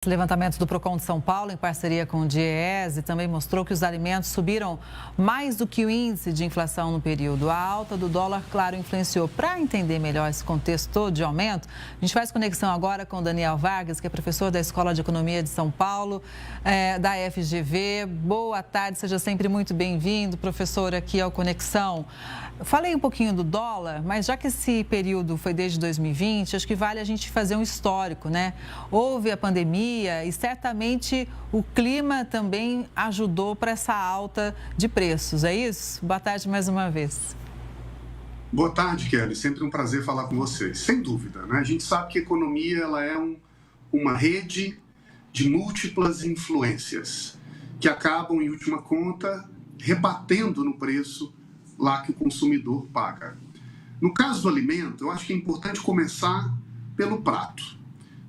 O levantamento do Procon de São Paulo, em parceria com o DIEESE, também mostrou que os alimentos subiram mais do que o índice de inflação no período. A alta do dólar, claro, influenciou. Para entender melhor esse contexto todo de aumento, a gente faz conexão agora com o Daniel Vargas, que é professor da Escola de Economia de São Paulo, da FGV. Boa tarde, seja sempre muito bem-vindo, professor, aqui ao Conexão. Falei um pouquinho do dólar, mas já que esse período foi desde 2020, acho que vale a gente fazer um histórico, né? Houve a pandemia e certamente o clima também ajudou para essa alta de preços, é isso? Boa tarde mais uma vez. Boa tarde, Kelly. Sempre um prazer falar com vocês. Sem dúvida, né? A gente sabe que a economia ela é uma rede de múltiplas influências que acabam, em última conta, rebatendo no preço lá que o consumidor paga. No caso do alimento, eu acho que é importante começar pelo prato.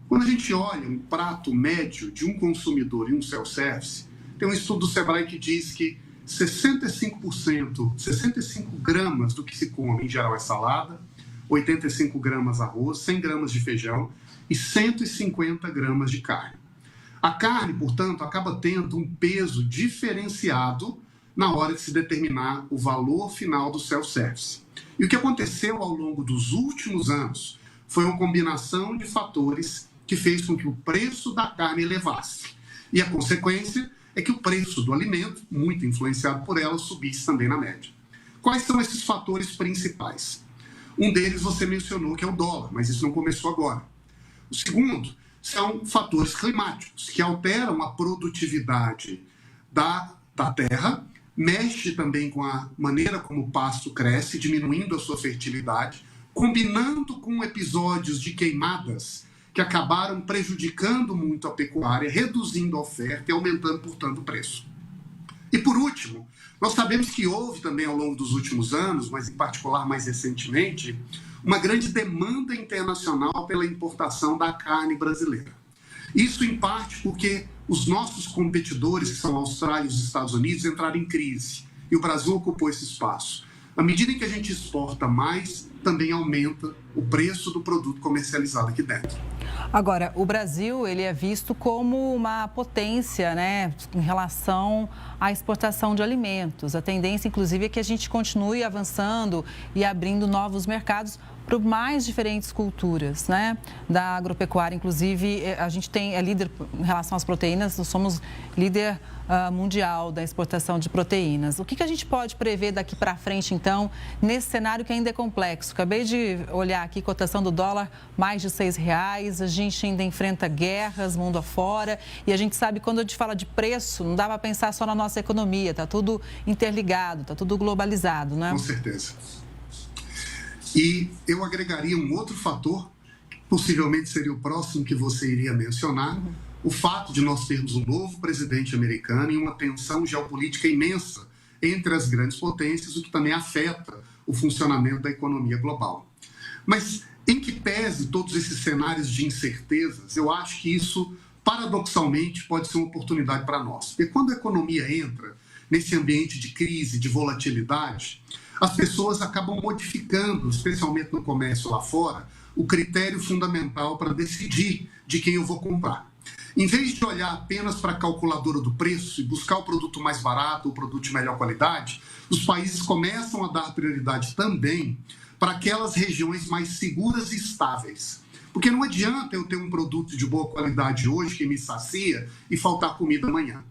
Quando a gente olha um prato médio de um consumidor em um self-service, tem um estudo do Sebrae que diz que 65%, 65 gramas do que se come em geral é salada, 85 gramas arroz, 100 gramas de feijão e 150 gramas de carne. A carne, portanto, acaba tendo um peso diferenciado na hora de se determinar o valor final do self-service. E o que aconteceu ao longo dos últimos anos foi uma combinação de fatores que fez com que o preço da carne elevasse. E a consequência é que o preço do alimento, muito influenciado por ela, subisse também na média. Quais são esses fatores principais? Um deles você mencionou, que é o dólar, mas isso não começou agora. O segundo são fatores climáticos, que alteram a produtividade da terra, mexe também com a maneira como o pasto cresce, diminuindo a sua fertilidade, combinando com episódios de queimadas que acabaram prejudicando muito a pecuária, reduzindo a oferta e aumentando, portanto, o preço. E por último, nós sabemos que houve também ao longo dos últimos anos, mas em particular mais recentemente, uma grande demanda internacional pela importação da carne brasileira. Isso em parte porque os nossos competidores, que são a Austrália e os Estados Unidos, entraram em crise e o Brasil ocupou esse espaço. À medida em que a gente exporta mais, também aumenta o preço do produto comercializado aqui dentro. Agora, o Brasil ele é visto como uma potência, né, em relação à exportação de alimentos. A tendência, inclusive, é que a gente continue avançando e abrindo novos mercados para mais diferentes culturas, né, da agropecuária. Inclusive, a gente é líder em relação às proteínas, nós somos líder mundial da exportação de proteínas. O que a gente pode prever daqui para frente, então, nesse cenário que ainda é complexo? Acabei de olhar aqui, cotação do dólar, mais de R$6. A gente ainda enfrenta guerras mundo afora e a gente sabe que quando a gente fala de preço, não dá para pensar só na nossa economia, está tudo interligado, está tudo globalizado, né? Com certeza. E eu agregaria um outro fator, que possivelmente seria o próximo que você iria mencionar, o fato de nós termos um novo presidente americano e uma tensão geopolítica imensa entre as grandes potências, o que também afeta o funcionamento da economia global. Mas, em que pese todos esses cenários de incertezas, eu acho que isso, paradoxalmente, pode ser uma oportunidade para nós. Porque quando a economia entra nesse ambiente de crise, de volatilidade, as pessoas acabam modificando, especialmente no comércio lá fora, o critério fundamental para decidir de quem eu vou comprar. Em vez de olhar apenas para a calculadora do preço e buscar o produto mais barato, o produto de melhor qualidade, os países começam a dar prioridade também para aquelas regiões mais seguras e estáveis. Porque não adianta eu ter um produto de boa qualidade hoje que me sacia e faltar comida amanhã.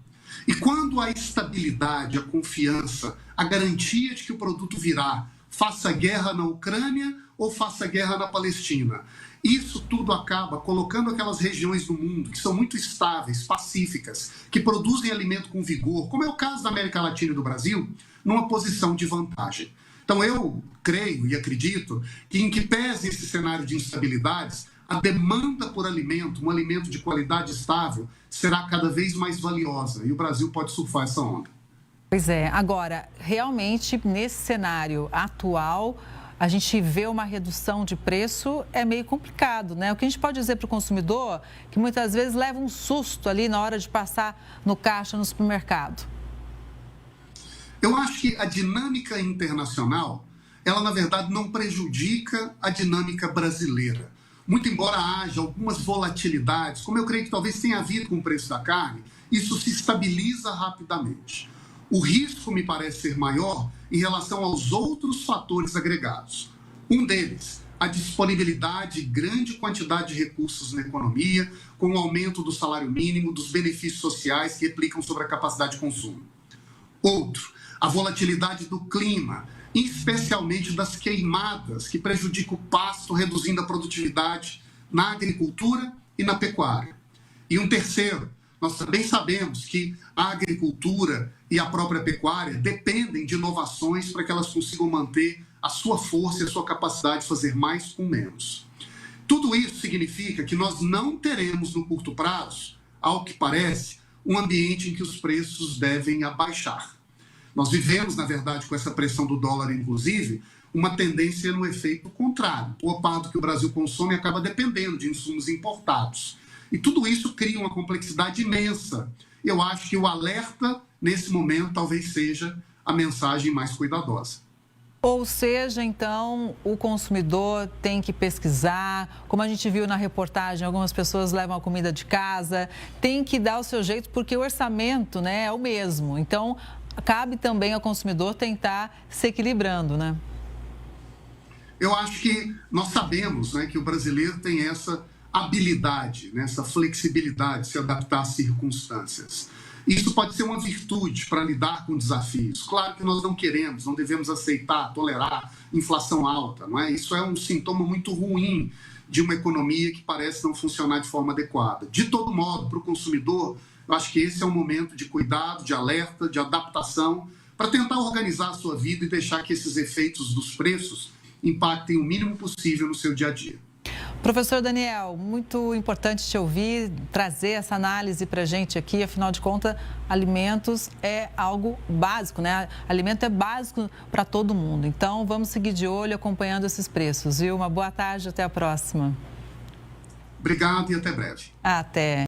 E quando a estabilidade, a confiança, a garantia de que o produto virá, faça guerra na Ucrânia ou faça guerra na Palestina, isso tudo acaba colocando aquelas regiões do mundo que são muito estáveis, pacíficas, que produzem alimento com vigor, como é o caso da América Latina e do Brasil, numa posição de vantagem. Então eu creio e acredito que em que pese esse cenário de instabilidades, a demanda por alimento, um alimento de qualidade estável, será cada vez mais valiosa e o Brasil pode surfar essa onda. Pois é. Agora, realmente, nesse cenário atual, a gente vê uma redução de preço, é meio complicado, né? O que a gente pode dizer para o consumidor que muitas vezes leva um susto ali na hora de passar no caixa no supermercado. Eu acho que a dinâmica internacional, ela na verdade não prejudica a dinâmica brasileira. muito embora haja algumas volatilidades, como eu creio que talvez tenha havido com o preço da carne, isso se estabiliza rapidamente. O risco me parece ser maior em relação aos outros fatores agregados. Um deles, a disponibilidade de grande quantidade de recursos na economia, com o aumento do salário mínimo, dos benefícios sociais que replicam sobre a capacidade de consumo. Outro, a volatilidade do clima, especialmente das queimadas, que prejudicam o pasto, reduzindo a produtividade na agricultura e na pecuária. E um terceiro, nós também sabemos que a agricultura e a própria pecuária dependem de inovações para que elas consigam manter a sua força e a sua capacidade de fazer mais com menos. Tudo isso significa que nós não teremos no curto prazo, ao que parece, um ambiente em que os preços devem abaixar. Nós vivemos, na verdade, com essa pressão do dólar, inclusive, uma tendência no efeito contrário. Boa parte do que o Brasil consome acaba dependendo de insumos importados. E tudo isso cria uma complexidade imensa. Eu acho que o alerta, nesse momento, talvez seja a mensagem mais cuidadosa. Ou seja, então, o consumidor tem que pesquisar, como a gente viu na reportagem, algumas pessoas levam a comida de casa, tem que dar o seu jeito, porque o orçamento, né, é o mesmo. Então, cabe também ao consumidor tentar se equilibrando, né? Eu acho que nós sabemos, né, que o brasileiro tem essa habilidade, né, essa flexibilidade de se adaptar às circunstâncias. Isso pode ser uma virtude para lidar com desafios. Claro que nós não queremos, não devemos aceitar, tolerar inflação alta, não é? Isso é um sintoma muito ruim de uma economia que parece não funcionar de forma adequada. De todo modo, para o consumidor, eu acho que esse é um momento de cuidado, de alerta, de adaptação, para tentar organizar a sua vida e deixar que esses efeitos dos preços impactem o mínimo possível no seu dia a dia. Professor Daniel, muito importante te ouvir, trazer essa análise para a gente aqui. Afinal de contas, alimentos é algo básico, né? Alimento é básico para todo mundo. Então, vamos seguir de olho, acompanhando esses preços, viu? Uma boa tarde, até a próxima. Obrigado e até breve. Até.